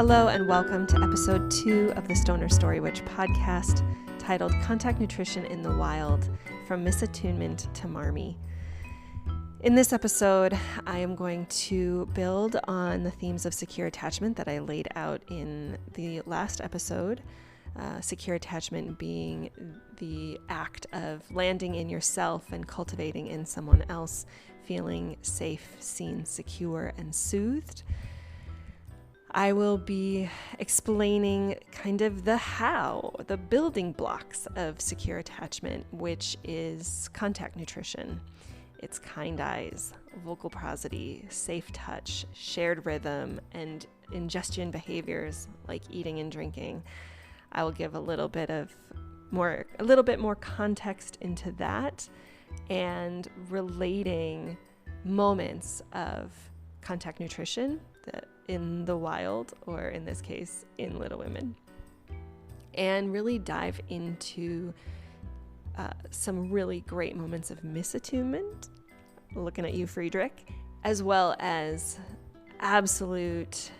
Hello and welcome to episode 2 of the Stoner Story Witch podcast, titled Contact Nutrition in the Wild, From Misattunement to Marmee. In this episode, I am going to build on the themes of secure attachment that I laid out in the last episode. Secure attachment being the act of landing in yourself and cultivating in someone else, feeling safe, seen, secure, and soothed. I will be explaining kind of the how, the building blocks of secure attachment, which is contact nutrition. It's kind eyes, vocal prosody, safe touch, shared rhythm, and ingestion behaviors like eating and drinking. I will give a little bit more context into that and relating moments of contact nutrition in the wild, or in this case, in Little Women, and really dive into some really great moments of misattunement, looking at you, Friedrich, as well as absolute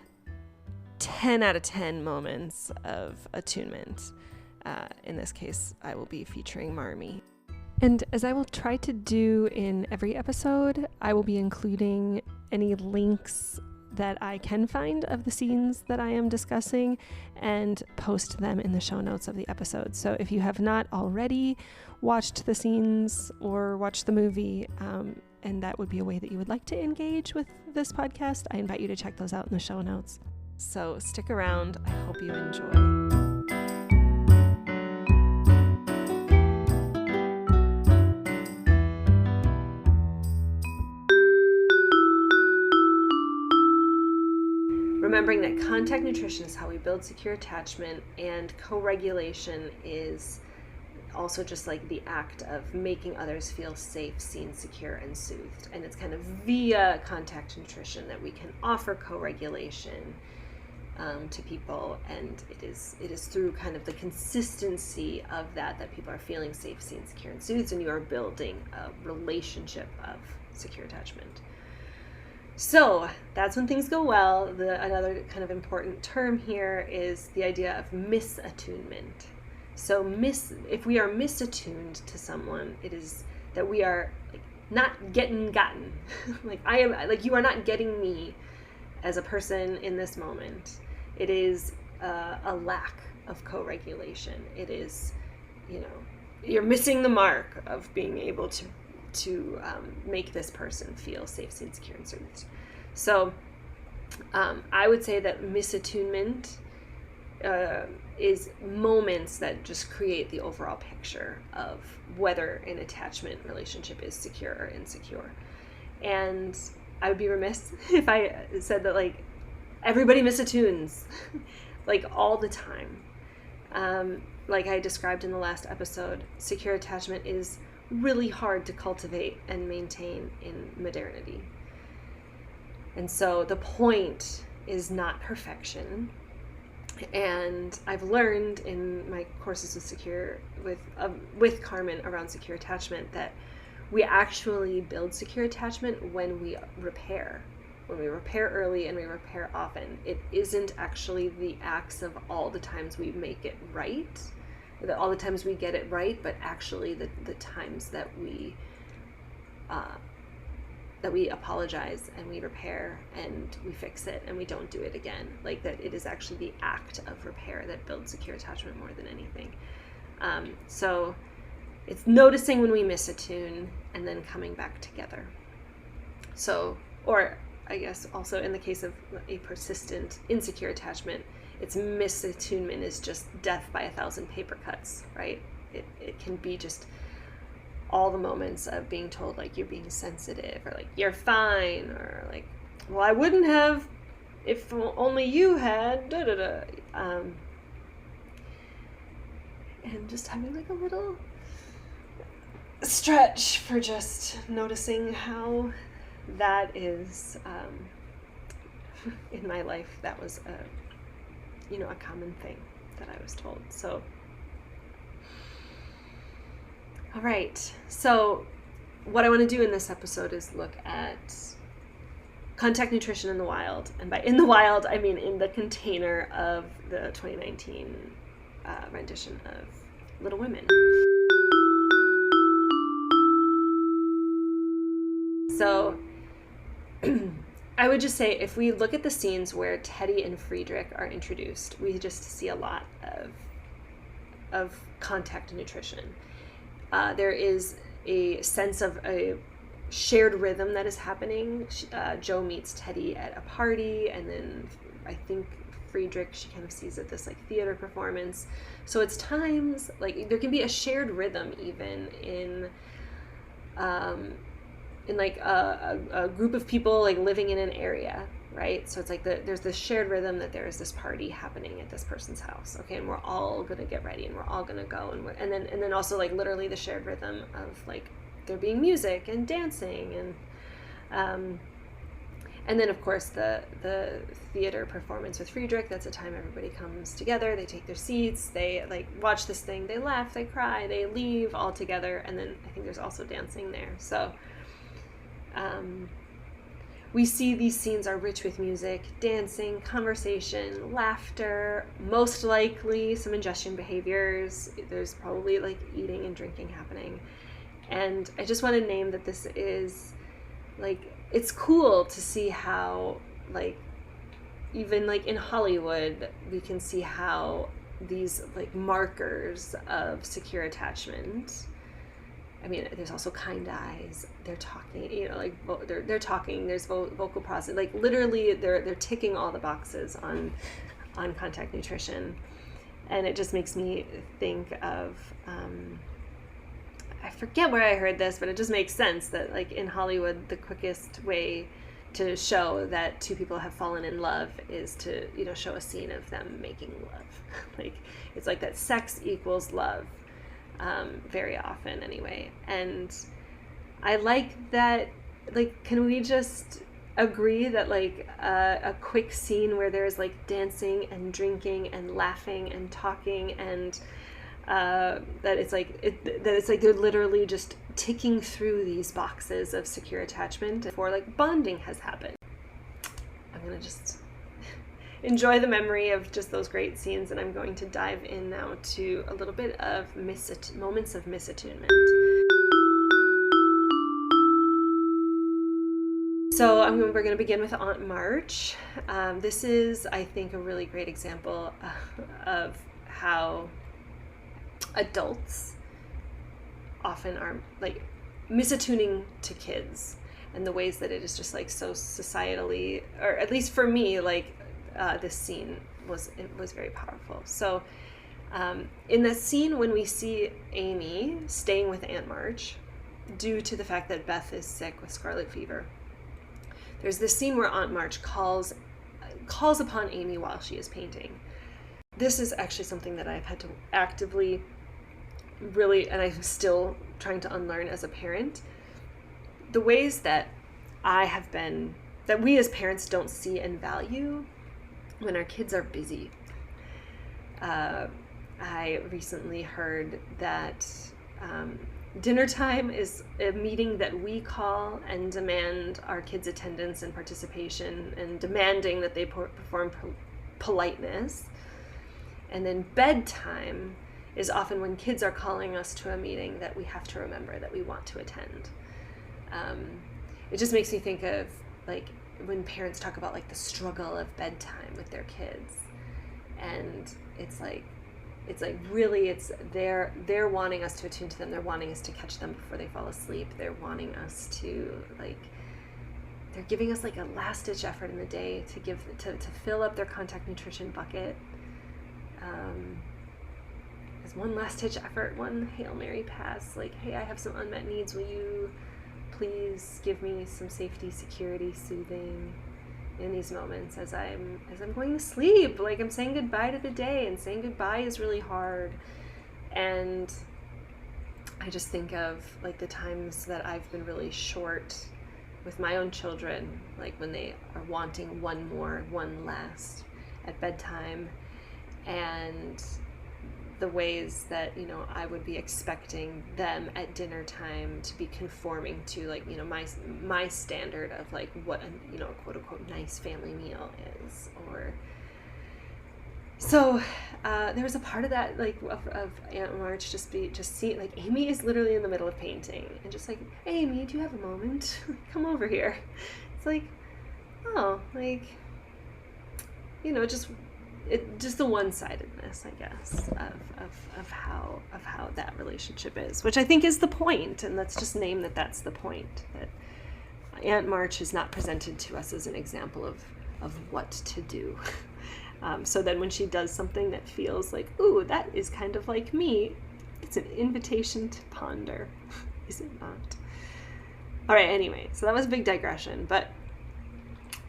10 out of 10 moments of attunement. In this case, I will be featuring Marmee. And as I will try to do in every episode, I will be including any links that I can find of the scenes that I am discussing and post them in the show notes of the episode. So if you have not already watched the scenes or watched the movie, and that would be a way that you would like to engage with this podcast, I invite you to check those out in the show notes. So stick around. I hope you enjoy. Remembering that contact nutrition is how we build secure attachment, and co-regulation is also just like the act of making others feel safe, seen, secure, and soothed. And it's kind of via contact nutrition that we can offer co-regulation to people, and it is through kind of the consistency of that people are feeling safe, seen, secure, and soothed, and you are building a relationship of secure attachment. So that's when things go well. Another kind of important term here is the idea of misattunement. So if we are misattuned to someone, it is that we are like not gotten. You are not getting me as a person in this moment. It is a lack of co-regulation. It is, you're missing the mark of being able to make this person feel safe, seen, secure, and soothed. So I would say that misattunement is moments that just create the overall picture of whether an attachment relationship is secure or insecure. And I would be remiss if I said that everybody misattunes all the time. Like I described in the last episode, secure attachment is really hard to cultivate and maintain in modernity. And so the point is not perfection. And I've learned in my courses with Carmen around secure attachment that we actually build secure attachment when we repair. When we repair early and we repair often. It isn't actually the acts of all the times we make it right, all the times we get it right, but actually the times that we apologize and we repair and we fix it and we don't do it again. That it is actually the act of repair that builds secure attachment more than anything. So it's noticing when we misattune and then coming back together. So, or I guess also in the case of a persistent insecure attachment, its misattunement is just death by 1,000 paper cuts, right? It can be just all the moments of being told you're being sensitive, or you're fine, or well, I wouldn't have if only you had da da da. And just having a little stretch for just noticing how that is in my life. That was a common thing that I was told. So all right, so what I want to do in this episode is look at contact nutrition in the wild. And by in the wild, I mean in the container of the 2019 rendition of Little Women. So I would just say, if we look at the scenes where Teddy and Friedrich are introduced, we just see a lot of contact nutrition. There is a sense of a shared rhythm that is happening. Joe meets Teddy at a party, and then I think Friedrich, she kind of sees at this like theater performance. So it's times like there can be a shared rhythm even in like a group of people like living in an area, right? So it's like there's this shared rhythm that there is this party happening at this person's house, okay, and we're all gonna get ready and we're all gonna go, and then also like literally the shared rhythm of like there being music and dancing and then of course the theater performance with Friedrich. That's a time everybody comes together, they take their seats, they like watch this thing, they laugh, they cry, they leave all together, and then I think there's also dancing there. So we see these scenes are rich with music, dancing, conversation, laughter, most likely some ingestion behaviors. There's probably like eating and drinking happening. And I just want to name that this is like, it's cool to see how like even like in Hollywood we can see how these like markers of secure attachment. I mean, there's also kind eyes. They're talking, you know, like they're talking. There's vocal process. Like literally, they're ticking all the boxes on contact nutrition, and it just makes me think of I forget where I heard this, but it just makes sense that like in Hollywood, the quickest way to show that two people have fallen in love is to, you know, show a scene of them making love. Like it's like that sex equals love. Very often anyway. And I like that, like, can we just agree that like a quick scene where there's like dancing and drinking and laughing and talking and that it's like they're literally just ticking through these boxes of secure attachment before like bonding has happened. I'm gonna just enjoy the memory of just those great scenes, and I'm going to dive in now to a little bit of moments of misattunement. So we're going to begin with Aunt March. This is, I think, a really great example of how adults often are like misattuning to kids, and the ways that it is just like so societally, or at least for me, like this scene was very powerful. So in the scene when we see Amy staying with Aunt March due to the fact that Beth is sick with scarlet fever, there's this scene where Aunt March calls upon Amy while she is painting. This is actually something that I've had to actively really, and I'm still trying to unlearn as a parent, the ways that that we as parents don't see and value when our kids are busy. I recently heard that dinner time is a meeting that we call and demand our kids' attendance and participation, and demanding that they perform politeness. And then bedtime is often when kids are calling us to a meeting that we have to remember that we want to attend. It just makes me think of like when parents talk about like the struggle of bedtime with their kids, and it's like really they're wanting us to attune to them. They're wanting us to catch them before they fall asleep. They're wanting us to they're giving us like a last ditch effort in the day to fill up their contact nutrition bucket. As one last ditch effort, one Hail Mary pass, like, hey, I have some unmet needs. Will you please give me some safety, security, soothing in these moments as I'm going to sleep? Like, I'm saying goodbye to the day, and saying goodbye is really hard. And I just think of like the times that I've been really short with my own children, like when they are wanting one last at bedtime, and the ways that, you know, I would be expecting them at dinner time to be conforming to, like, you know, my standard of like what a, you know, quote unquote nice family meal is. Or so there was a part of that, like, of Aunt March just see, like, Amy is literally in the middle of painting and just like, hey, Amy, do you have a moment? Come over here. It's like, oh, like, you know, just the one-sidedness, I guess, of how that relationship is, which I think is the point. And let's just name that that's the point, that Aunt March is not presented to us as an example of what to do. So then when she does something that feels like, ooh, that is kind of like me, it's an invitation to ponder. Is it not? All right, anyway, so that was a big digression, but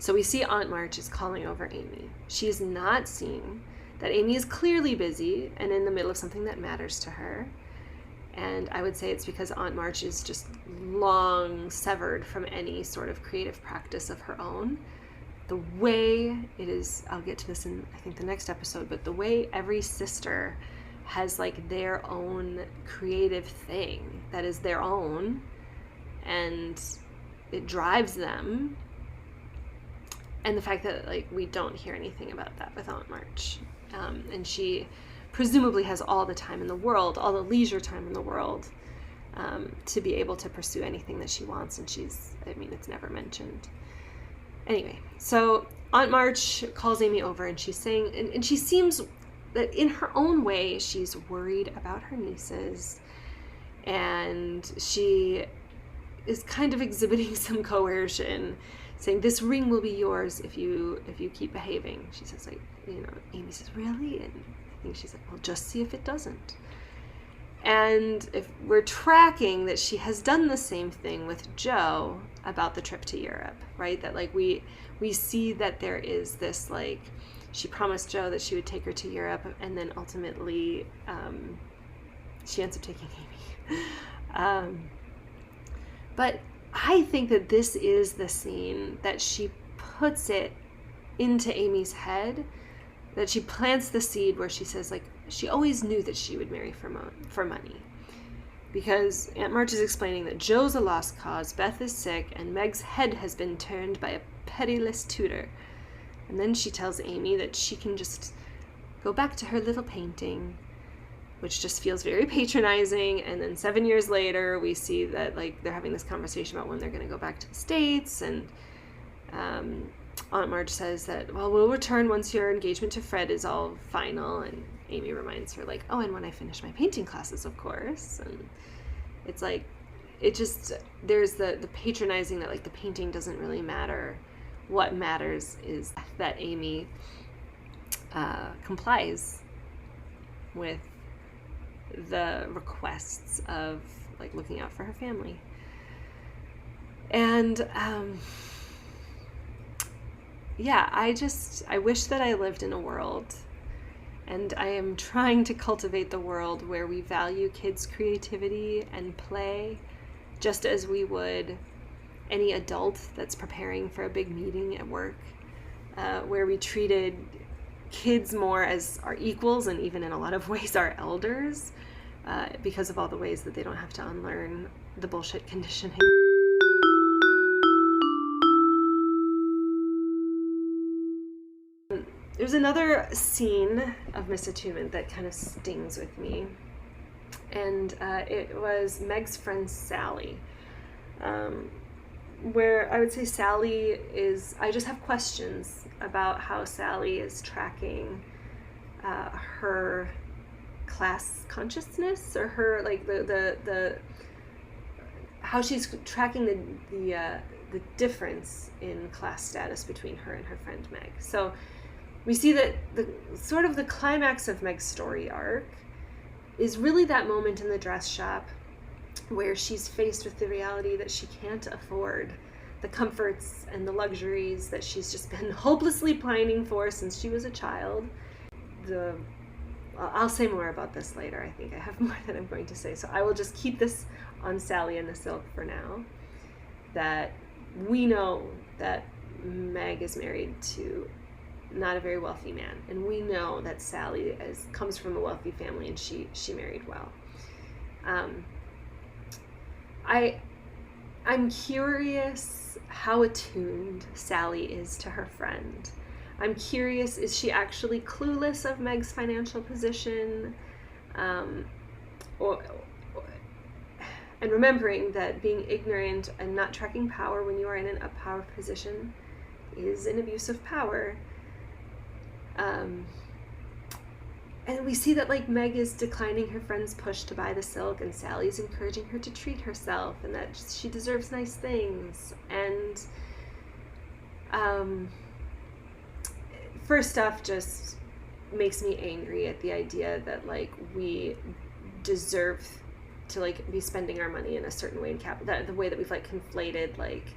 so we see Aunt March is calling over Amy. She is not seeing that Amy is clearly busy and in the middle of something that matters to her. And I would say it's because Aunt March is just long severed from any sort of creative practice of her own. The way it is, I'll get to this in, I think, the next episode, but the way every sister has like their own creative thing that is their own, and it drives them. And the fact that, like, we don't hear anything about that with Aunt March. And she presumably has all the time in the world, all the leisure time in the world, to be able to pursue anything that she wants. And it's never mentioned. Anyway, so Aunt March calls Amy over and she's saying, and she seems that in her own way, she's worried about her nieces. And she is kind of exhibiting some coercion, saying, this ring will be yours if you keep behaving. She says, like, you know, Amy says, really? And I think she's like, well, just see if it doesn't. And if we're tracking that she has done the same thing with Joe about the trip to Europe, right? That, like, we see that there is this, like, she promised Joe that she would take her to Europe, and then ultimately she ends up taking Amy. But I think that this is the scene that she puts it into Amy's head, that she plants the seed where she says, like, she always knew that she would marry for money. Because Aunt March is explaining that Joe's a lost cause, Beth is sick, and Meg's head has been turned by a pitiless tutor. And then she tells Amy that she can just go back to her little painting, which just feels very patronizing. And then 7 years later, we see that, like, they're having this conversation about when they're going to go back to the States. And Aunt March says that, well, we'll return once your engagement to Fred is all final. And Amy reminds her, like, oh, and when I finish my painting classes, of course. And it's like, it just, there's the patronizing that, like, the painting doesn't really matter. What matters is that Amy complies with the requests of, like, looking out for her family. And I wish that I lived in a world, and I am trying to cultivate the world where we value kids' creativity and play just as we would any adult that's preparing for a big meeting at work, where we treated kids more as our equals and even in a lot of ways our elders, because of all the ways that they don't have to unlearn the bullshit conditioning. There's another scene of Misattunement that kind of stings with me, and it was Meg's friend Sallie, where I would say Sallie is, I just have questions about how Sallie is tracking her class consciousness, or her, like, the how she's tracking the difference in class status between her and her friend Meg. So we see that the climax of Meg's story arc is really that moment in the dress shop where she's faced with the reality that she can't afford the comforts and the luxuries that she's just been hopelessly pining for since she was a child. I'll say more about this later. I think I have more that I'm going to say. So I will just keep this on Sallie and the Silk for now. That we know that Meg is married to not a very wealthy man. And we know that Sallie comes from a wealthy family, and she married well. I'm curious how attuned Sallie is to her friend. I'm curious, is she actually clueless of Meg's financial position? And remembering that being ignorant and not tracking power when you are in a power position is an abuse of power. And we see that like Meg is declining her friend's push to buy the silk, and Sallie's encouraging her to treat herself and that she deserves nice things. And first off, just makes me angry at the idea that like we deserve to like be spending our money in a certain way, that the way that we've like conflated like,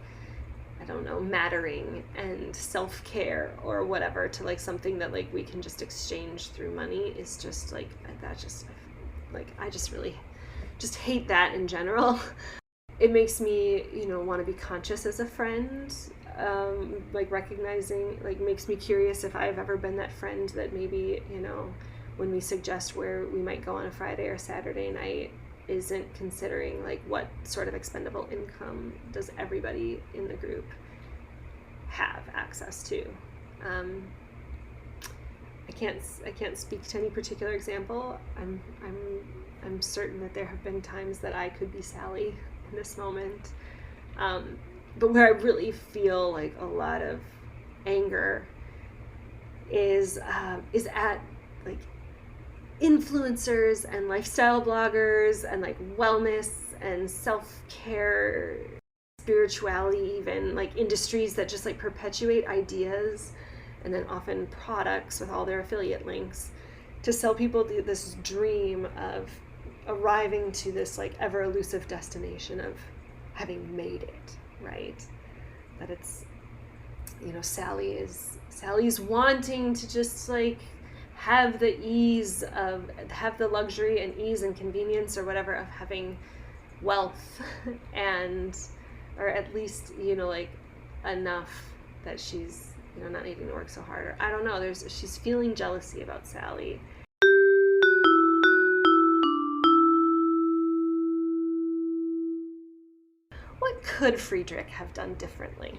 I don't know, mattering and self-care or whatever to like something that like we can just exchange through money is just like, that just like, I just really just hate that in general. It makes me, want to be conscious as a friend, like recognizing, like makes me curious if I've ever been that friend that maybe, when we suggest where we might go on a Friday or Saturday night, isn't considering like what sort of expendable income does everybody in the group have access to. I can't speak to any particular example. I'm certain that there have been times that I could be Sallie in this moment, but where I really feel like a lot of anger is at like influencers and lifestyle bloggers and like wellness and self-care, spirituality, even like industries that just like perpetuate ideas and then often products with all their affiliate links to sell people this dream of arriving to this like ever elusive destination of having made it, right? That it's, Sallie's wanting to just like have the luxury and ease and convenience or whatever of having wealth or at least, like enough that she's, not needing to work so hard. Or I don't know, she's feeling jealousy about Sallie. What could Friedrich have done differently?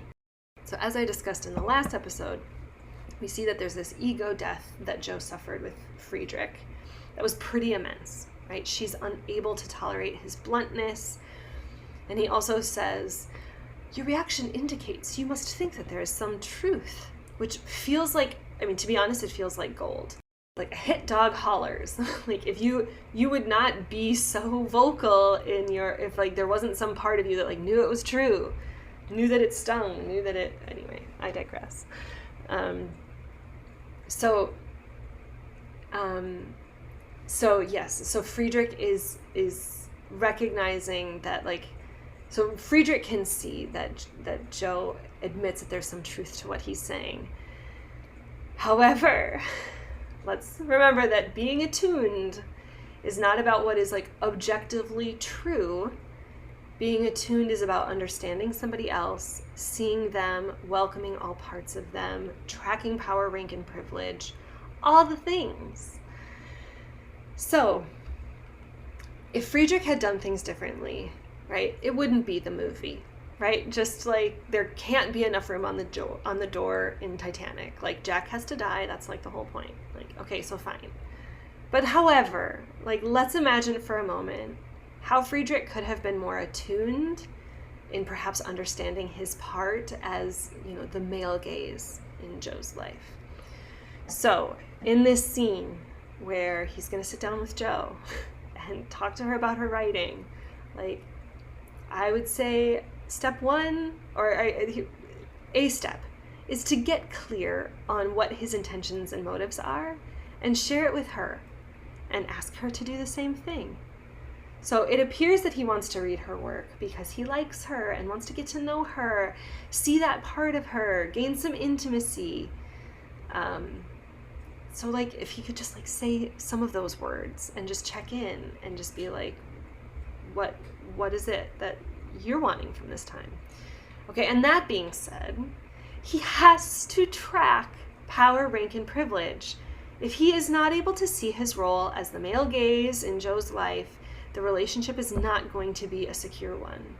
So as I discussed in the last episode, we see that there's this ego death that Jo suffered with Friedrich that was pretty immense, right? She's unable to tolerate his bluntness. And he also says, your reaction indicates you must think that there is some truth, which feels like, to be honest, it feels like gold. Like a hit dog hollers. Like if you would not be so vocal if like there wasn't some part of you that like knew it was true, knew that it stung, anyway, I digress. So Friedrich is recognizing that like, so Friedrich can see that Jo admits that there's some truth to what he's saying. However, let's remember that being attuned is not about what is like objectively true. Being attuned is about understanding somebody else, seeing them, welcoming all parts of them, tracking power, rank, and privilege, all the things. So, if Friedrich had done things differently, right, it wouldn't be the movie, right? Just like there can't be enough room on the door in Titanic. Like Jack has to die, that's like the whole point. Like, okay, so fine. But however, like let's imagine for a moment how Friedrich could have been more attuned in perhaps understanding his part as, the male gaze in Jo's life. So in this scene where he's going to sit down with Jo and talk to her about her writing, like I would say step one, or a step, is to get clear on what his intentions and motives are and share it with her and ask her to do the same thing. So it appears that he wants to read her work because he likes her and wants to get to know her, see that part of her, gain some intimacy. So like if he could just like say some of those words and just check in and just be like, what is it that you're wanting from this time? Okay, and that being said, he has to track power, rank, and privilege. If he is not able to see his role as the male gaze in Joe's life, the relationship is not going to be a secure one.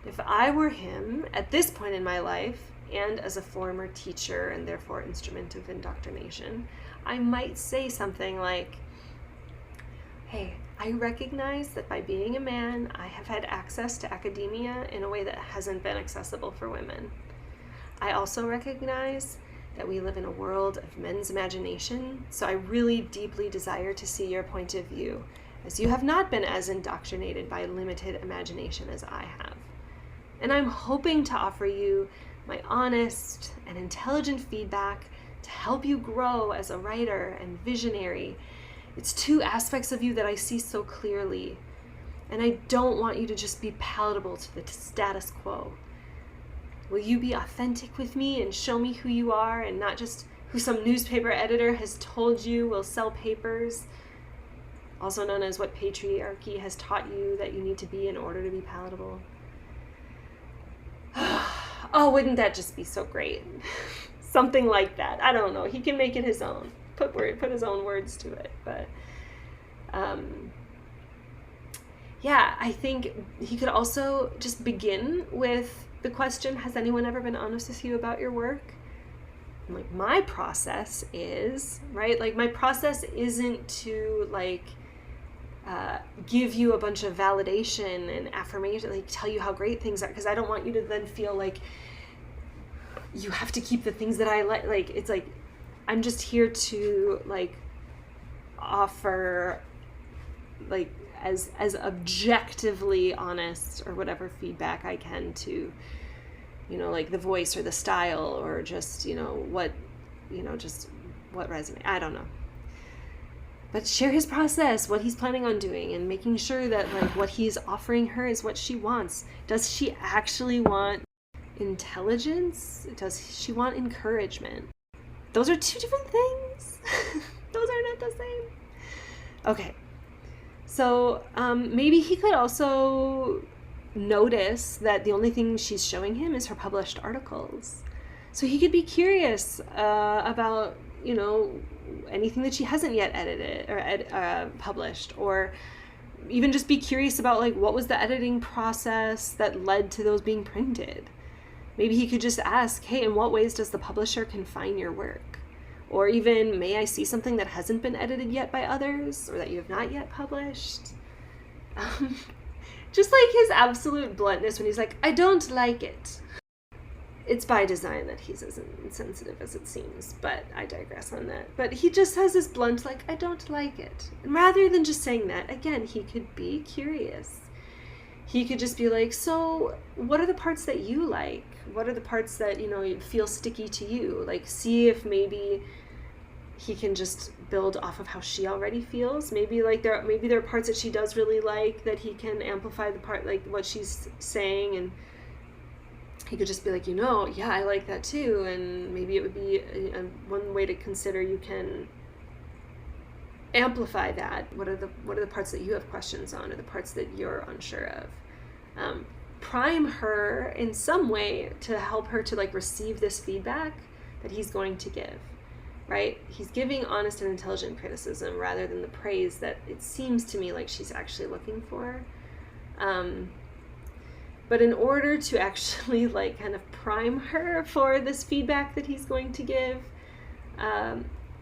If I were him at this point in my life, and as a former teacher and therefore instrument of indoctrination, I might say something like, hey, I recognize that by being a man, I have had access to academia in a way that hasn't been accessible for women. I also recognize that we live in a world of men's imagination, so I really deeply desire to see your point of view, as you have not been as indoctrinated by limited imagination as I have. And I'm hoping to offer you my honest and intelligent feedback to help you grow as a writer and visionary. It's two aspects of you that I see so clearly, and I don't want you to just be palatable to the status quo. Will you be authentic with me and show me who you are and not just who some newspaper editor has told you will sell papers, also known as what patriarchy has taught you that you need to be in order to be palatable? Oh, wouldn't that just be so great? Something like that. I don't know. He can make it his own. Put his own words to it. But yeah, I think he could also just begin with the question, has anyone ever been honest with you about your work? And like, my process is, right? Like, my process isn't to give you a bunch of validation and affirmation, like tell you how great things are, because I don't want you to then feel like you have to keep the things that I like. Like, it's like, I'm just here to like offer like as objectively honest or whatever feedback I can to, you know, like the voice or the style or just, just what resonates. I don't know. But share his process, what he's planning on doing, and making sure that like what he's offering her is what she wants. Does she actually want intelligence? Does she want encouragement? Those are two different things. Those are not the same. Okay. So maybe he could also notice that the only thing she's showing him is her published articles. So he could be curious about, anything that she hasn't yet edited or published, or even just be curious about like what was the editing process that led to those being printed. Maybe he could just ask, hey, in what ways does the publisher confine your work? Or even, may I see something that hasn't been edited yet by others or that you have not yet published? Just like his absolute bluntness when he's like, I don't like it. It's by design that he's as insensitive as it seems, but I digress on that. But he just has this blunt, like, I don't like it. And rather than just saying that, again, he could be curious. He could just be like, so what are the parts that you like? What are the parts that, feel sticky to you? Like, see if maybe he can just build off of how she already feels. Maybe there are parts that she does really like that he can amplify the part, like what she's saying, and he could just be like, yeah, I like that too. And maybe it would be one way to consider, you can amplify that. What are the parts that you have questions on, or the parts that you're unsure of? Prime her in some way to help her to like receive this feedback that he's going to give, right? He's giving honest and intelligent criticism rather than the praise that it seems to me like she's actually looking for. But in order to actually like kind of prime her for this feedback that he's going to give,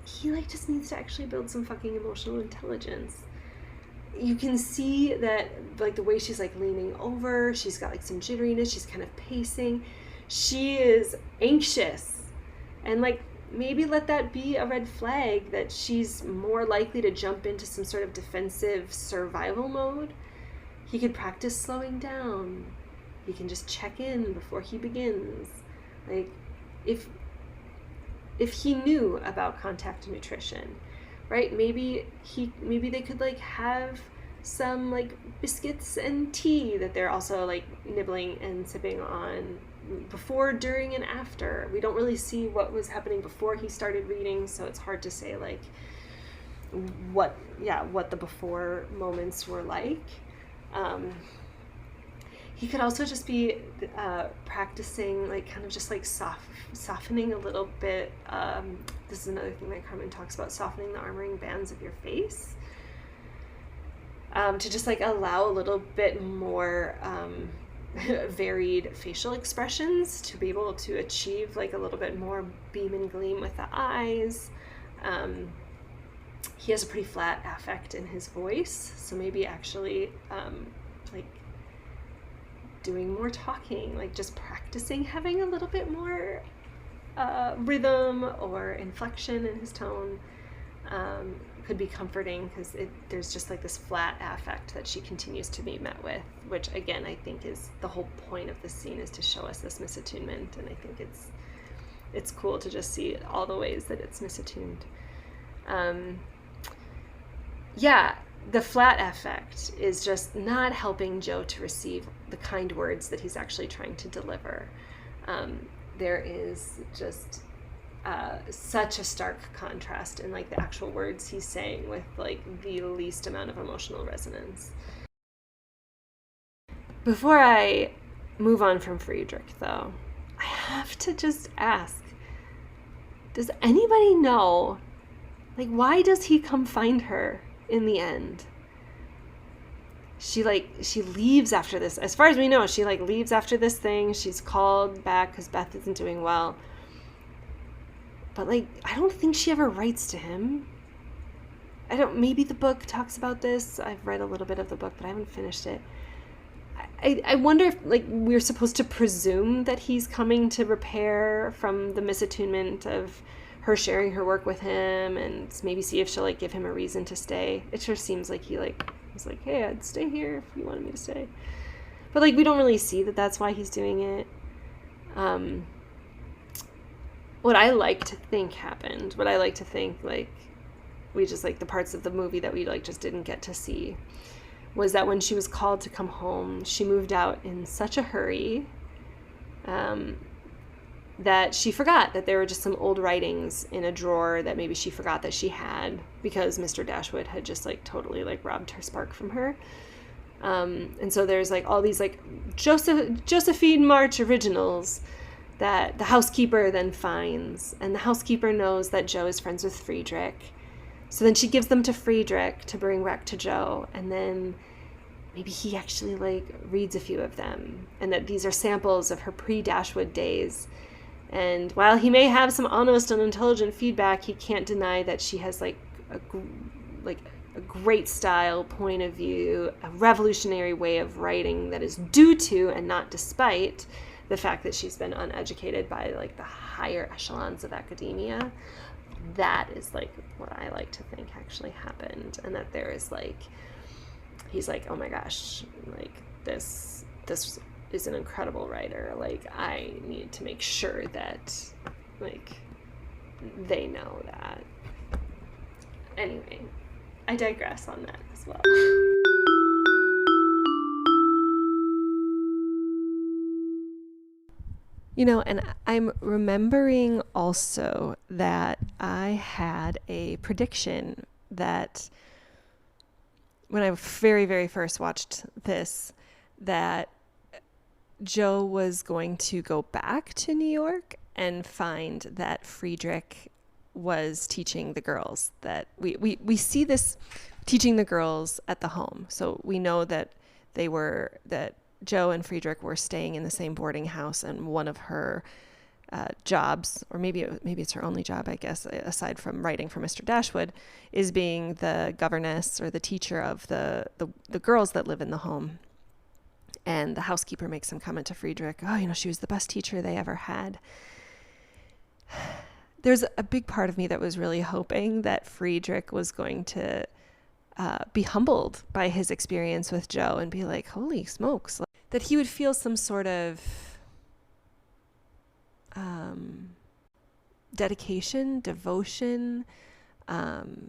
he like just needs to actually build some fucking emotional intelligence. You can see that like the way she's like leaning over, she's got like some jitteriness, she's kind of pacing. She is anxious, and like maybe let that be a red flag that she's more likely to jump into some sort of defensive survival mode. He could practice slowing down. He can just check in before he begins. Like, if he knew about contact nutrition, right? Maybe they could like have some like biscuits and tea that they're also like nibbling and sipping on before, during, and after. We don't really see what was happening before he started reading, so it's hard to say like what the before moments were like. He could also just be practicing, like, kind of just like softening a little bit. This is another thing that Carmen talks about, softening the armoring bands of your face, to just like allow a little bit more varied facial expressions, to be able to achieve like a little bit more beam and gleam with the eyes. He has a pretty flat affect in his voice, so maybe actually like doing more talking, like just practicing having a little bit more rhythm or inflection in his tone, could be comforting, because there's just like this flat affect that she continues to be met with, which again I think is the whole point of this scene, is to show us this misattunement, and I think it's cool to just see all the ways that it's misattuned. Yeah, the flat affect is just not helping Joe to receive the kind words that he's actually trying to deliver. There is just such a stark contrast in like the actual words he's saying with like the least amount of emotional resonance. Before I move on from Friedrich, though, I have to just ask, does anybody know, like, why does he come find her in the end? She leaves after this. As far as we know, she like leaves after this thing. She's called back because Beth isn't doing well. But like, I don't think she ever writes to him. Maybe the book talks about this. I've read a little bit of the book, but I haven't finished it. I wonder if like we're supposed to presume that he's coming to repair from the misattunement of her sharing her work with him, and maybe see if she'll like give him a reason to stay. It sure seems like he like was like, hey, I'd stay here if you wanted me to stay. But like, we don't really see that that's why he's doing it. What I like to think happened, what I like to think like we just like the parts of the movie that we like just didn't get to see, was that when she was called to come home, she moved out in such a hurry that she forgot that there were just some old writings in a drawer that maybe she forgot that she had, because Mr. Dashwood had just like totally like robbed her spark from her. And so there's like all these like Josephine March originals that the housekeeper then finds, and the housekeeper knows that Joe is friends with Friedrich. So then she gives them to Friedrich to bring back to Joe, and then maybe he actually like reads a few of them, and that these are samples of her pre-Dashwood days. And while he may have some honest and intelligent feedback, he can't deny that she has like a great style, point of view, a revolutionary way of writing that is due to and not despite the fact that she's been uneducated by like the higher echelons of academia. That is like what I like to think actually happened, and that there is like, he's like, oh my gosh, like this is an incredible writer, like I need to make sure that like they know that. Anyway, I digress on that as well. You know, and I'm remembering also that I had a prediction that when I very, very first watched this, that Joe was going to go back to New York and find that Friedrich was teaching the girls, that we see this teaching the girls at the home. So we know that that Joe and Friedrich were staying in the same boarding house, and one of her jobs, or maybe it's her only job, I guess, aside from writing for Mr. Dashwood, is being the governess or the teacher of the girls that live in the home. And the housekeeper makes some comment to Friedrich, oh, you know, she was the best teacher they ever had. There's a big part of me that was really hoping that Friedrich was going to be humbled by his experience with Joe and be like, holy smokes, like, that he would feel some sort of dedication, devotion, that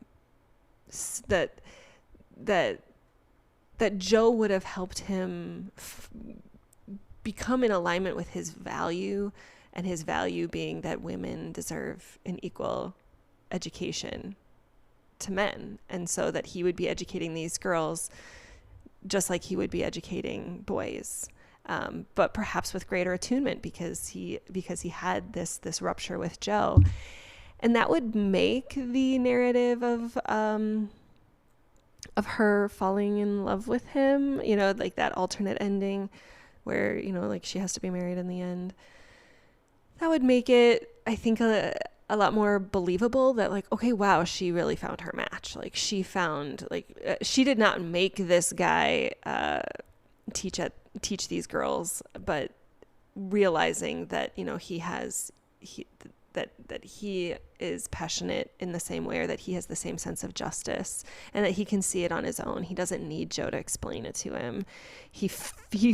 Joe would have helped him become in alignment with his value, and his value being that women deserve an equal education to men, and so that he would be educating these girls just like he would be educating boys. but perhaps with greater attunement because he had this rupture with Joe. And that would make the narrative of her falling in love with him, you know, like that alternate ending where, you know, like she has to be married in the end. That would make it, I think, a lot more believable that, like, okay, wow, she really found her match. Like, she found, like, she did not make this guy teach these girls, but realizing that, you know, that he is passionate in the same way, or that he has the same sense of justice, and that he can see it on his own. He doesn't need Joe to explain it to him. He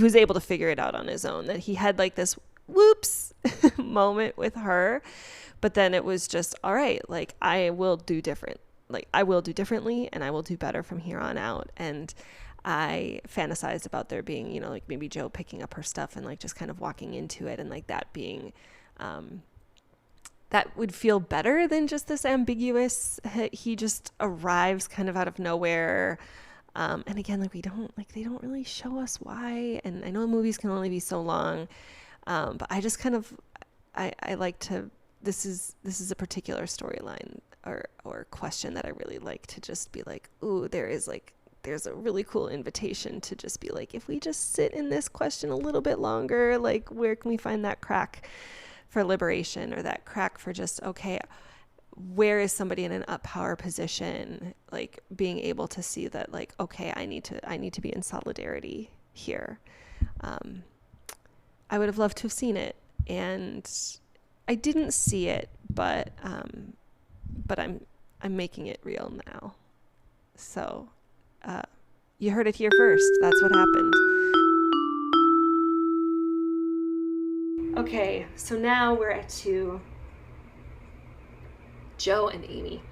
was able to figure it out on his own, that he had like this whoops moment with her, but then it was just, all right, like, I will do differently, and I will do better from here on out. And I fantasized about there being, you know, like maybe Joe picking up her stuff and like just kind of walking into it, and like that being, that would feel better than just this ambiguous, he just arrives kind of out of nowhere. And again, like, they don't really show us why. And I know movies can only be so long. But I just kind of, I like to, this is a particular storyline or question that I really like to just be like, ooh, there's a really cool invitation to just be like, if we just sit in this question a little bit longer, like, where can we find that crack for liberation, or that crack for just, okay, where is somebody in an up power position, like being able to see that, like, okay, I need to be in solidarity here. I would have loved to have seen it, and I didn't see it, but I'm making it real now. So you heard it here first. That's what happened. Okay, so now we're to Joe and Amy.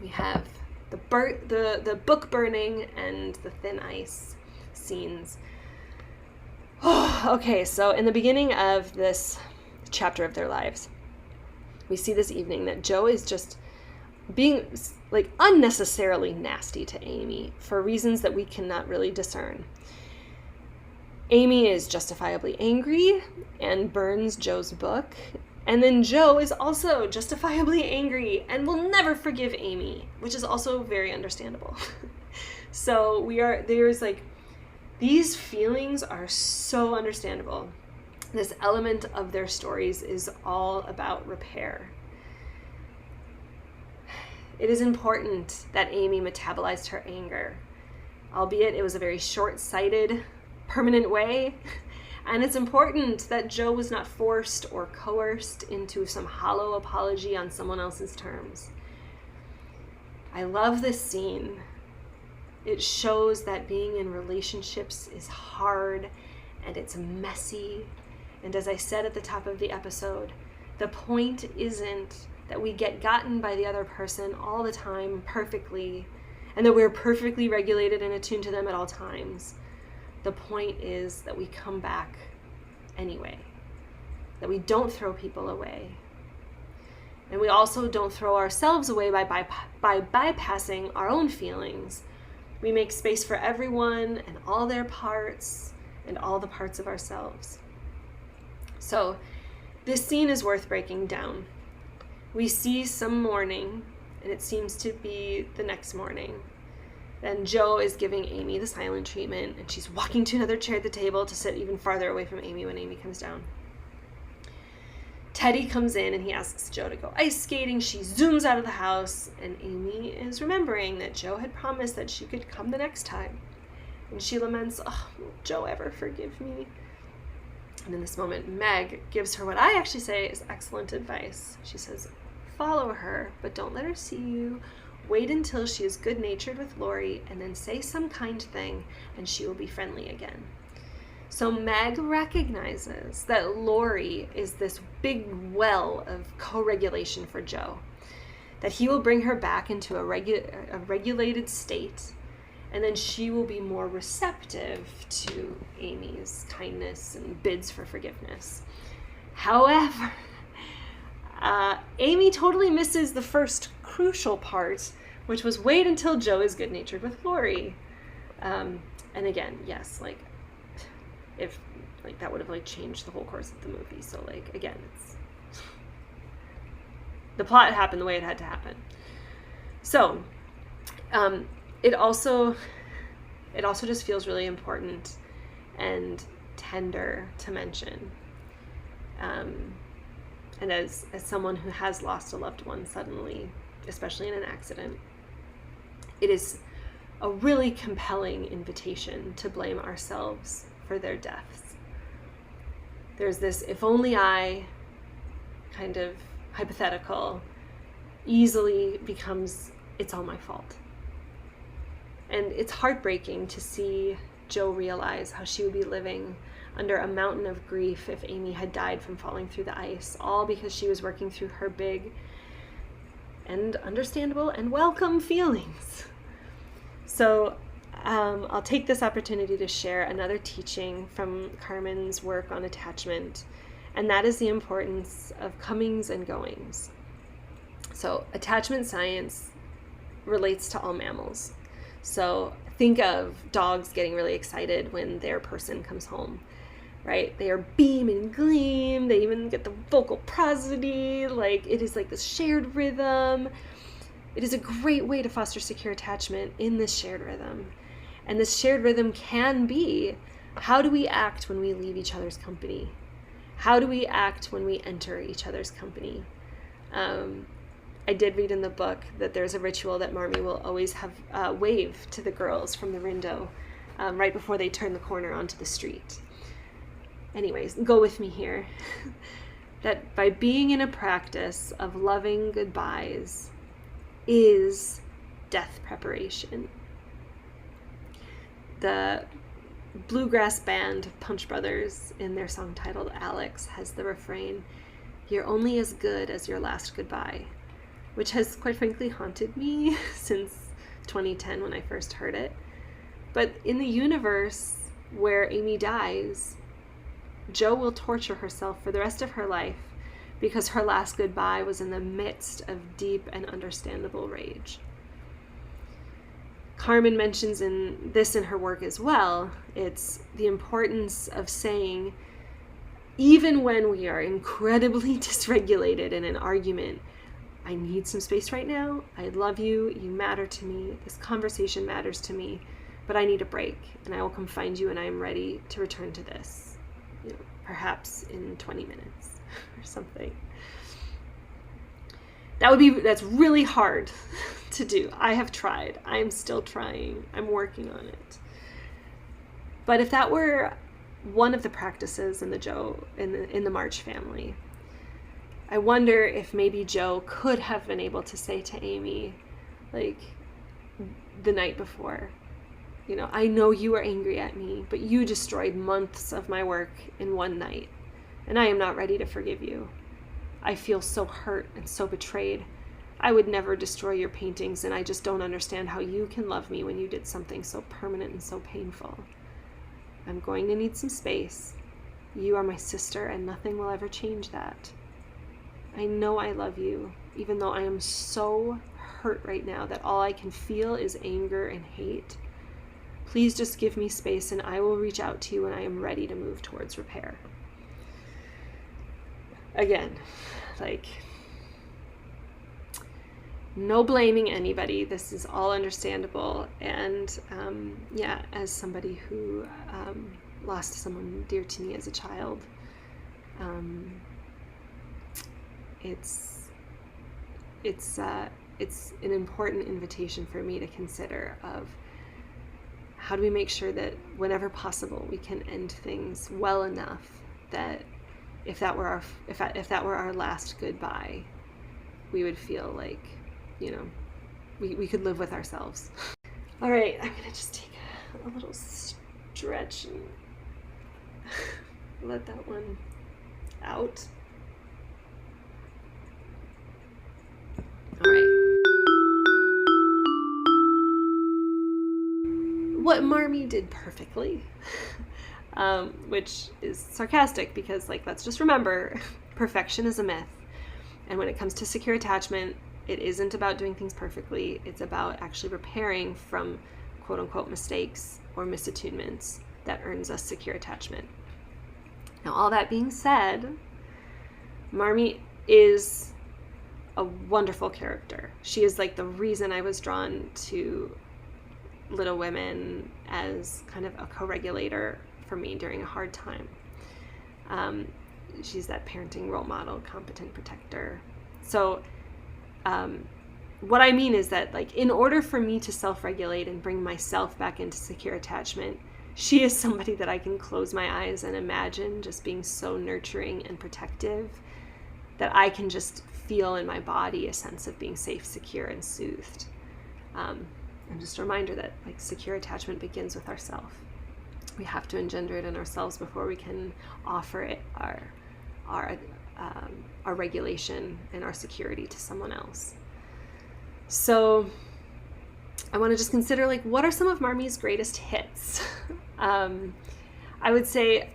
We have the book burning and the thin ice scenes. Okay, so in the beginning of this chapter of their lives, we see this evening that Joe is just being like unnecessarily nasty to Amy for reasons that we cannot really discern. Amy is justifiably angry and burns Joe's book. And then Joe is also justifiably angry and will never forgive Amy, which is also very understandable. So there's like, these feelings are so understandable. This element of their stories is all about repair. It is important that Amy metabolized her anger, albeit it was a very short-sighted, permanent way. And it's important that Joe was not forced or coerced into some hollow apology on someone else's terms. I love this scene. It shows that being in relationships is hard and it's messy. And as I said at the top of the episode, the point isn't that we get gotten by the other person all the time perfectly, and that we're perfectly regulated and attuned to them at all times. The point is that we come back anyway, that we don't throw people away. And we also don't throw ourselves away by bypassing our own feelings. We make space for everyone and all their parts and all the parts of ourselves. So this scene is worth breaking down. We see some mourning, and it seems to be the next morning. Then Joe is giving Amy the silent treatment, and she's walking to another chair at the table to sit even farther away from Amy when Amy comes down. Teddy comes in and he asks Joe to go ice skating. She zooms out of the house, and Amy is remembering that Joe had promised that she could come the next time. And she laments, "Oh, will Joe ever forgive me?" And in this moment, Meg gives her what I actually say is excellent advice. She says, "Follow her, but don't let her see you. Wait until she is good-natured with Lori, and then say some kind thing, and she will be friendly again." So Meg recognizes that Lori is this big well of co-regulation for Joe, that he will bring her back into a regulated state, and then she will be more receptive to Amy's kindness and bids for forgiveness. However, Amy totally misses the first crucial part, which was wait until Joe is good-natured with Lori. And again, yes, like, if like that would have like changed the whole course of the movie. So like, again, it's the plot happened the way it had to happen. So it also just feels really important and tender to mention. And as someone who has lost a loved one suddenly, especially in an accident, it is a really compelling invitation to blame ourselves for their deaths. There's this if only I kind of hypothetical easily becomes it's all my fault. And it's heartbreaking to see Jo realize how she would be living under a mountain of grief if Amy had died from falling through the ice, all because she was working through her big and understandable and welcome feelings. So I'll take this opportunity to share another teaching from Carmen's work on attachment, and that is the importance of comings and goings. So attachment science relates to all mammals. So think of dogs getting really excited when their person comes home, right? They are beam and gleam. They even get the vocal prosody. Like, it is like this shared rhythm. It is a great way to foster secure attachment in this shared rhythm. And this shared rhythm can be, how do we act when we leave each other's company? How do we act when we enter each other's company? I did read in the book that there's a ritual that Marmee will always have wave to the girls from the window right before they turn the corner onto the street. Anyways, go with me here. That by being in a practice of loving goodbyes is death preparation. The bluegrass band Punch Brothers, in their song titled Alex, has the refrain, "You're only as good as your last goodbye," which has quite frankly haunted me since 2010 when I first heard it. But in the universe where Amy dies, Jo will torture herself for the rest of her life because her last goodbye was in the midst of deep and understandable rage. Carmen mentions in her work as well, it's the importance of saying, even when we are incredibly dysregulated in an argument, I need some space right now. I love you. You matter to me. This conversation matters to me, but I need a break, and I will come find you, and I am ready to return to this, perhaps in 20 minutes or something. That's really hard to do. I have tried. I am still trying. I'm working on it. But if that were one of the practices in the March family, I wonder if maybe Jo could have been able to say to Amy, like, the night before, I know you are angry at me, but you destroyed months of my work in one night, and I am not ready to forgive you. I feel so hurt and so betrayed. I would never destroy your paintings, and I just don't understand how you can love me when you did something so permanent and so painful. I'm going to need some space. You are my sister, and nothing will ever change that. I know I love you, even though I am so hurt right now that all I can feel is anger and hate. Please just give me space, and I will reach out to you when I am ready to move towards repair. Again, no blaming anybody. This is all understandable. And as somebody who lost someone dear to me as a child, it's an important invitation for me to consider of how do we make sure that whenever possible we can end things well enough that if that were our last goodbye, we would feel like we could live with ourselves. All right, I'm gonna just take a little stretch and let that one out. All right. What Marmee did perfectly, which is sarcastic because, let's just remember, perfection is a myth. And when it comes to secure attachment, it isn't about doing things perfectly. It's about actually repairing from quote-unquote mistakes or misattunements that earns us secure attachment. Now, all that being said, Marmee is a wonderful character. She is like the reason I was drawn to Little Women as kind of a co-regulator for me during a hard time. She's that parenting role model, competent protector. So what I mean is that, like, in order for me to self-regulate and bring myself back into secure attachment, she is somebody that I can close my eyes and imagine just being so nurturing and protective that I can just feel in my body a sense of being safe, secure, and soothed. And just a reminder that, like, secure attachment begins with ourselves. We have to engender it in ourselves before we can offer it our regulation and our security to someone else. So I want to just consider, like, what are some of Marmee's greatest hits? I would say,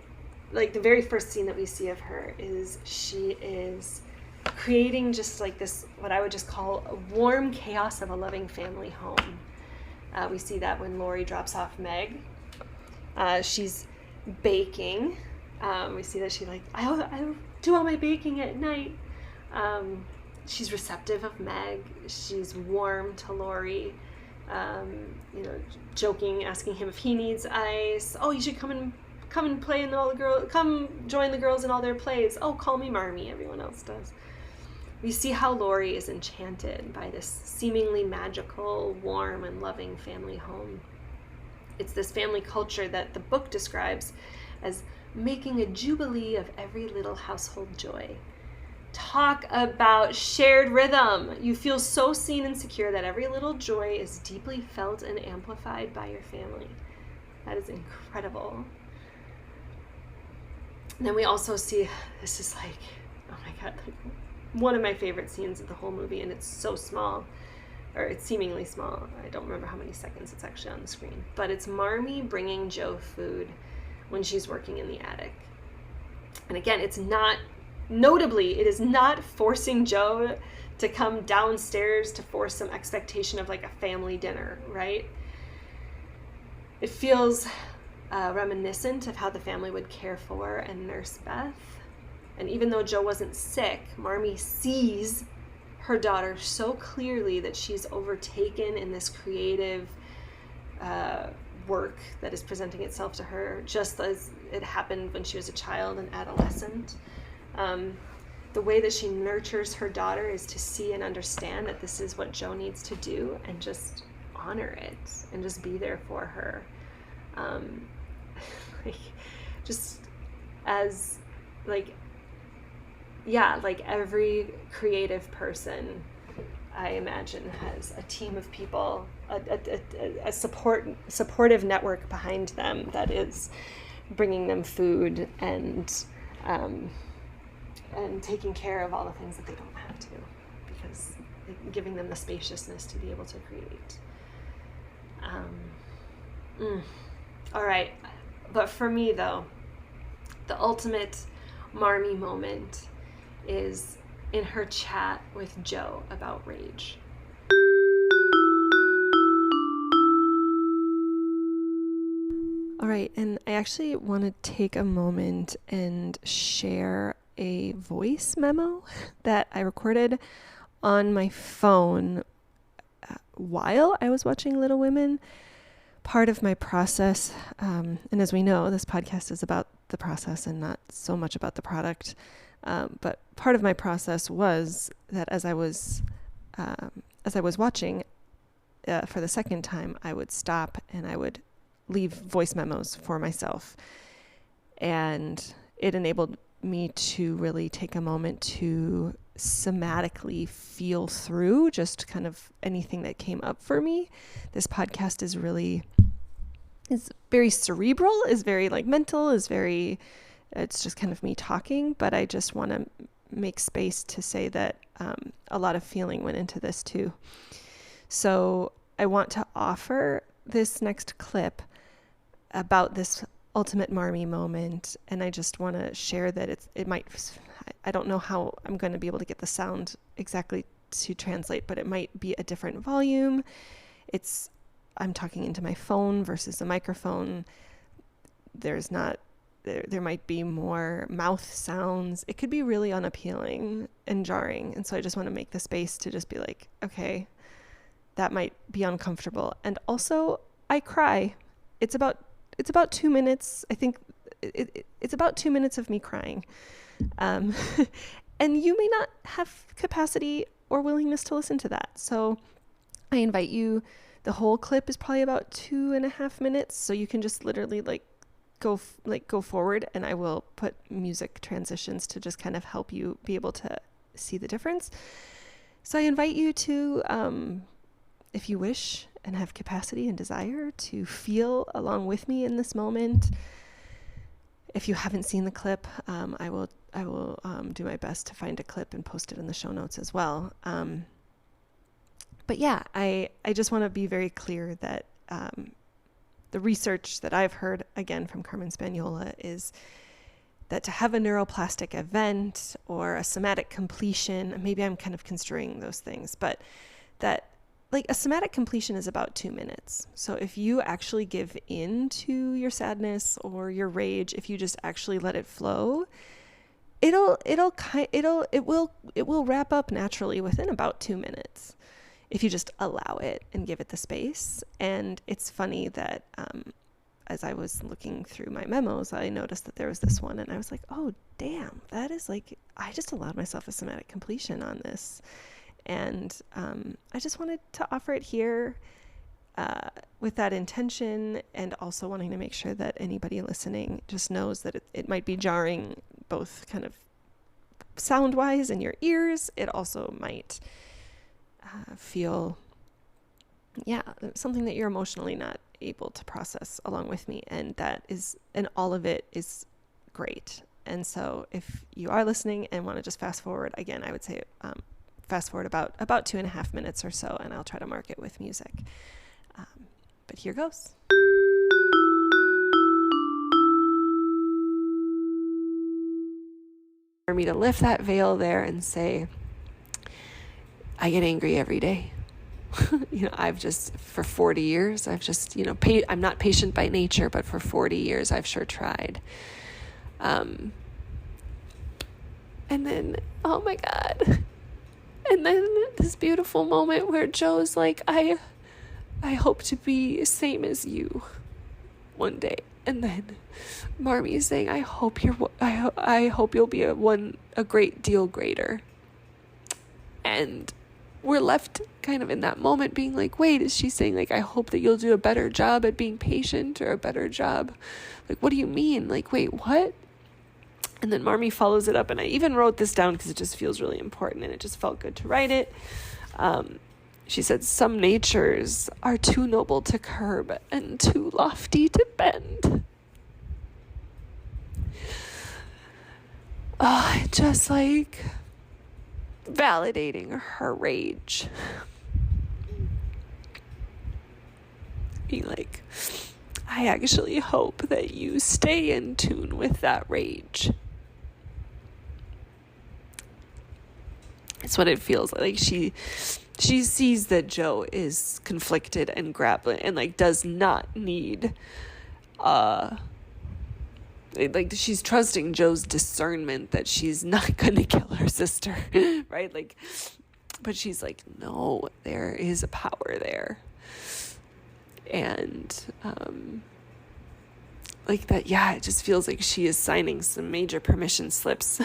like, the very first scene that we see of her is she is creating just like this, what I would just call a warm chaos of a loving family home. We see that when Laurie drops off Meg. She's baking. We see that she, like, I do all my baking at night. She's receptive of Meg. She's warm to Laurie. Joking, asking him if he needs ice. Oh, you should come and play in all the girls. Come join the girls in all their plays. Oh, call me Marmee. Everyone else does. We see how Laurie is enchanted by this seemingly magical, warm, and loving family home. It's this family culture that the book describes as making a jubilee of every little household joy. Talk about shared rhythm. You feel so seen and secure that every little joy is deeply felt and amplified by your family. That is incredible. And then we also see, this is like, oh my God, like one of my favorite scenes of the whole movie, and it's so small, or it's seemingly small. I don't remember how many seconds it's actually on the screen, but it's Marmee bringing Jo food when she's working in the attic. And again, it is not forcing Jo to come downstairs to force some expectation of, like, a family dinner, right? It feels reminiscent of how the family would care for and nurse Beth. And even though Jo wasn't sick, Marmee sees her daughter so clearly that she's overtaken in this creative work that is presenting itself to her, just as it happened when she was a child and adolescent. The way that she nurtures her daughter is to see and understand that this is what Jo needs to do, and just honor it and just be there for her. Every creative person, I imagine, has a team of people, a supportive network behind them that is bringing them food and taking care of all the things that they don't have to, because giving them the spaciousness to be able to create. All right, but for me, though, the ultimate Marmee moment is in her chat with Jo about rage. All right, and I actually want to take a moment and share a voice memo that I recorded on my phone while I was watching Little Women. Part of my process, and as we know, this podcast is about the process and not so much about the product, but part of my process was that as I was watching for the second time, I would stop and I would leave voice memos for myself, and it enabled me to really take a moment to somatically feel through just kind of anything that came up for me. This podcast is very cerebral, is very like mental, it's just kind of me talking, but I just want to make space to say that a lot of feeling went into this too. So I want to offer this next clip about this ultimate Marmee moment, and I just want to share that I don't know how I'm going to be able to get the sound exactly to translate, but it might be a different volume. I'm talking into my phone versus a microphone. there's not, there might be more mouth sounds. It could be really unappealing and jarring. And so I just want to make the space to just be like, okay, that might be uncomfortable. And also, I cry. It's about 2 minutes. I think it's about 2 minutes of me crying. And you may not have capacity or willingness to listen to that. So I invite you. The whole clip is probably about 2.5 minutes. So you can just literally go forward, and I will put music transitions to just kind of help you be able to see the difference. So I invite you to, if you wish and have capacity and desire, to feel along with me in this moment. If you haven't seen the clip, I will do my best to find a clip and post it in the show notes as well. But yeah, I just want to be very clear that the research that I've heard, again, from Carmen Spagnola, is that to have a neuroplastic event or a somatic completion, maybe I'm kind of construing those things, but that a somatic completion is about 2 minutes. So if you actually give in to your sadness or your rage, if you just actually let it flow, it will wrap up naturally within about 2 minutes, if you just allow it and give it the space. And it's funny that as I was looking through my memos, I noticed that there was this one, and I was like, oh, damn, that is I just allowed myself a somatic completion on this. And I just wanted to offer it here with that intention, and also wanting to make sure that anybody listening just knows that it might be jarring, both kind of sound-wise in your ears. It also might feel, something that you're emotionally not able to process along with me, and all of it is great. And so if you are listening and want to just fast forward, again, I would say fast forward about 2.5 minutes or so, and I'll try to mark it with music. But here goes. For me to lift that veil there and say, I get angry every day. I've just, for 40 years, I've just, I'm not patient by nature, but for 40 years, I've sure tried. And then, oh my God. And then this beautiful moment where Joe's like, I hope to be same as you one day. And then Marmee is saying, I hope you'll be a great deal greater. And we're left kind of in that moment being like, wait, is she saying I hope that you'll do a better job at being patient, or a better job? What do you mean? Wait, what? And then Marmee follows it up, and I even wrote this down because it just feels really important, and it just felt good to write it. She said, some natures are too noble to curb and too lofty to bend. Oh, just validating her rage. Being like, I actually hope that you stay in tune with that rage. It's what it feels like. She sees that Joe is conflicted and grappling, and does not need she's trusting Joe's discernment that she's not gonna kill her sister, right? But she's like, no, there is a power there. And that, it just feels like she is signing some major permission slips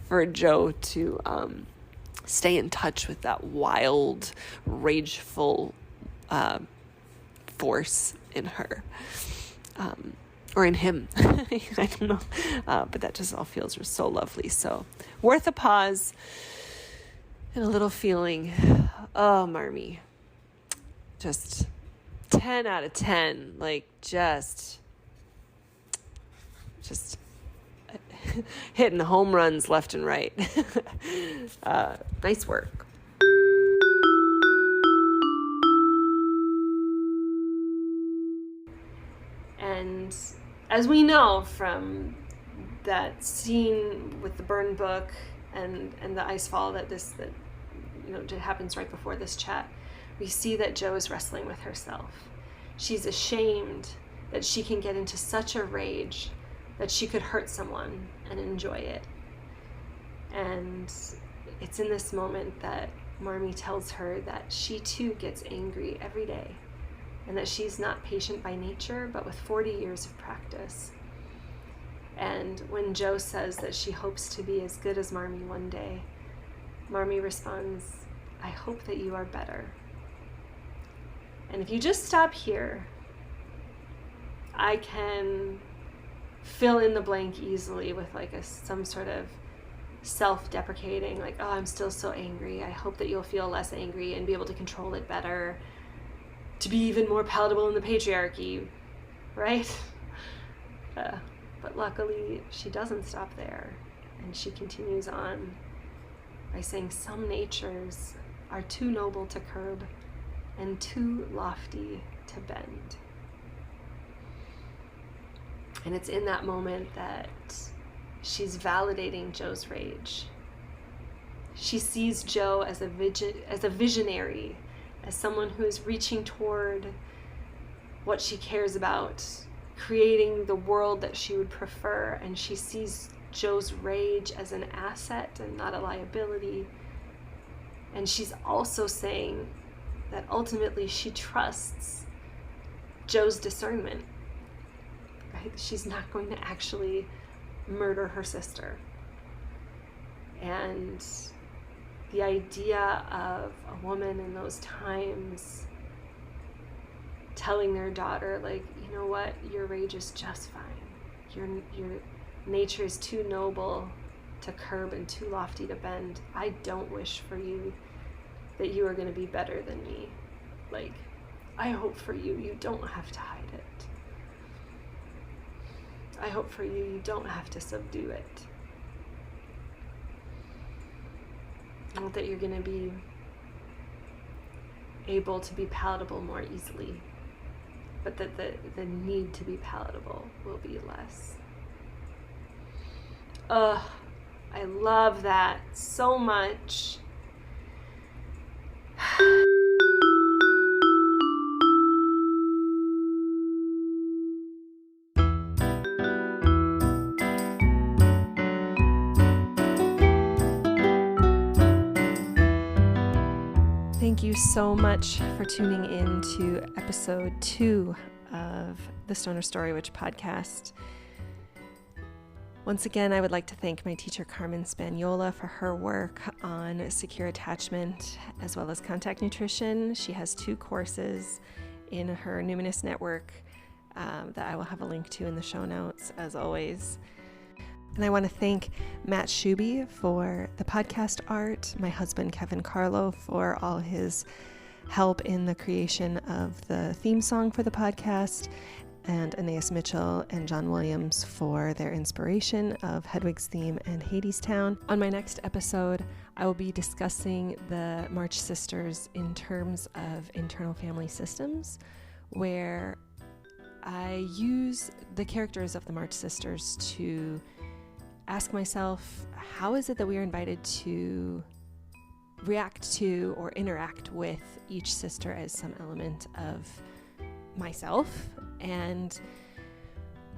for Joe to stay in touch with that wild, rageful force in her. Or in him. I don't know. But that just all feels so lovely. So worth a pause and a little feeling. Oh, Marmee. Just 10 out of 10. Just hitting home runs left and right. Nice work. And as we know from that scene with the burn book and the ice fall that happens right before this chat, we see that Jo is wrestling with herself. She's ashamed that she can get into such a rage that she could hurt someone and enjoy it. And it's in this moment that Marmee tells her that she too gets angry every day, and that she's not patient by nature, but with 40 years of practice. And when Jo says that she hopes to be as good as Marmee one day, Marmee responds, "I hope that you are better." And if you just stop here, I can fill in the blank easily with like some sort of self-deprecating, like, oh, I'm still so angry. I hope that you'll feel less angry and be able to control it better, to be even more palatable in the patriarchy, right? But luckily, she doesn't stop there, and she continues on by saying some natures are too noble to curb and too lofty to bend. And it's in that moment that she's validating Jo's rage. She sees Jo as a visionary, as someone who is reaching toward what she cares about, creating the world that she would prefer, and she sees Jo's rage as an asset and not a liability. And she's also saying that ultimately she trusts Jo's discernment. Right? She's not going to actually murder her sister. And the idea of a woman in those times telling their daughter, like, you know what, your rage is just fine. Your nature is too noble to curb and too lofty to bend. I don't wish for you that you are going to be better than me. Like, I hope for you, you don't have to hide it. I hope for you, you don't have to subdue it. Not that you're going to be able to be palatable more easily, but that the need to be palatable will be less. I love that so much. Thank you so much for tuning in to episode 2 of the Stoner Story Witch podcast. Once again, I would like to thank my teacher Carmen Spaniola for her work on secure attachment as well as contact nutrition. She has 2 courses in her Numinous network that I will have a link to in the show notes, as always. And I want to thank Matt Shuby for the podcast art, my husband Kevin Carlo for all his help in the creation of the theme song for the podcast, and Aeneas Mitchell and John Williams for their inspiration of Hedwig's theme and Hadestown. On my next episode, I will be discussing the March Sisters in terms of internal family systems, where I use the characters of the March Sisters to ask myself, how is it that we are invited to react to or interact with each sister as some element of myself, and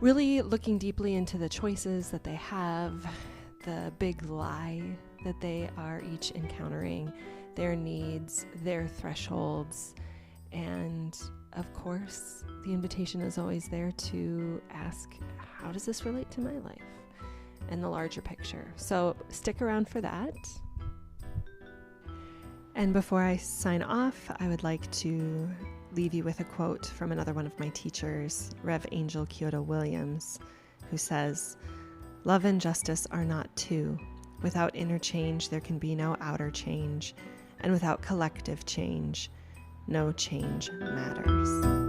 really looking deeply into the choices that they have, the big lie that they are each encountering, their needs, their thresholds, and of course, the invitation is always there to ask, how does this relate to my life and the larger picture? So stick around for that. And before I sign off, I would like to leave you with a quote from another one of my teachers, Rev. Angel Kyoto Williams, who says, "Love and justice are not two. Without inner change, there can be no outer change. And without collective change, no change matters."